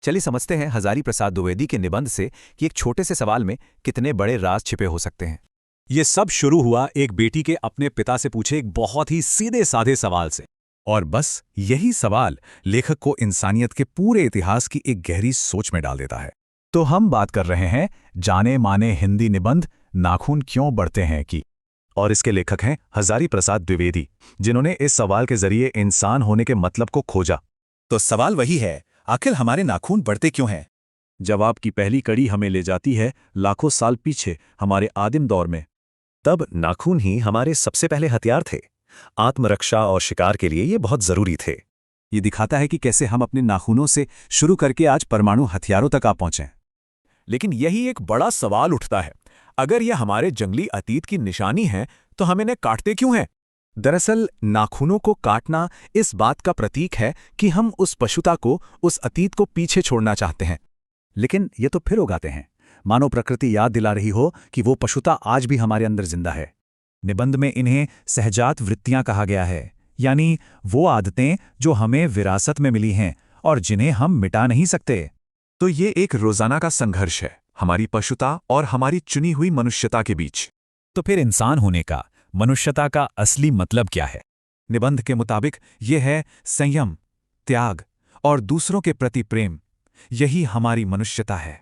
चलिए समझते हैं हजारी प्रसाद द्विवेदी के निबंध से कि एक छोटे से सवाल में कितने बड़े राज छिपे हो सकते हैं। ये सब शुरू हुआ एक बेटी के अपने पिता से पूछे एक बहुत ही सीधे साधे सवाल से। और बस यही सवाल लेखक को इंसानियत के पूरे इतिहास की एक गहरी सोच में डाल देता है। तो हम बात कर रहे हैं जाने माने हिंदी निबंध नाखून क्यों बढ़ते हैं की। और इसके लेखक हैं हजारी प्रसाद द्विवेदी, जिन्होंने इस सवाल के जरिए इंसान होने के मतलब को खोजा। तो सवाल वही है, आखिर हमारे नाखून बढ़ते क्यों हैं? जवाब की पहली कड़ी हमें ले जाती है लाखों साल पीछे, हमारे आदिम दौर में। तब नाखून ही हमारे सबसे पहले हथियार थे। आत्मरक्षा और शिकार के लिए ये बहुत जरूरी थे। ये दिखाता है कि कैसे हम अपने नाखूनों से शुरू करके आज परमाणु हथियारों तक आ पहुंचे। लेकिन यही एक बड़ा सवाल उठता है, अगर यह हमारे जंगली अतीत की निशानी है तो हम इन्हें काटते क्यों हैं? दरअसल नाखूनों को काटना इस बात का प्रतीक है कि हम उस पशुता को, उस अतीत को पीछे छोड़ना चाहते हैं। लेकिन ये तो फिर उगाते हैं, मानो प्रकृति याद दिला रही हो कि वो पशुता आज भी हमारे अंदर जिंदा है। निबंध में इन्हें सहजात वृत्तियां कहा गया है, यानी वो आदतें जो हमें विरासत में मिली हैं और जिन्हें हम मिटा नहीं सकते। तो ये एक रोजाना का संघर्ष है, हमारी पशुता और हमारी चुनी हुई मनुष्यता के बीच। तो फिर इंसान होने का, मनुष्यता का असली मतलब क्या है? निबंध के मुताबिक ये है संयम, त्याग और दूसरों के प्रति प्रेम। यही हमारी मनुष्यता है।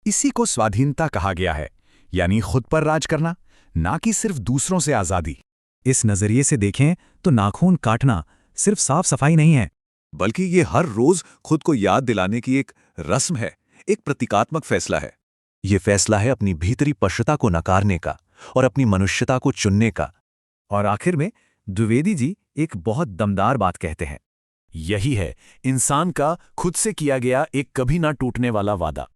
इसी को स्वाधीनता कहा गया है, यानी खुद पर राज करना, ना कि सिर्फ दूसरों से आजादी। इस नजरिए से देखें तो नाखून काटना सिर्फ साफ सफाई नहीं है, बल्कि ये हर रोज खुद को याद दिलाने की एक रस्म है, एक प्रतीकात्मक फैसला है। ये फैसला है अपनी भीतरी पशुता को नकारने का और अपनी मनुष्यता को चुनने का। और आखिर में द्विवेदी जी एक बहुत दमदार बात कहते हैं। यही है इंसान का खुद से किया गया एक कभी ना टूटने वाला वादा।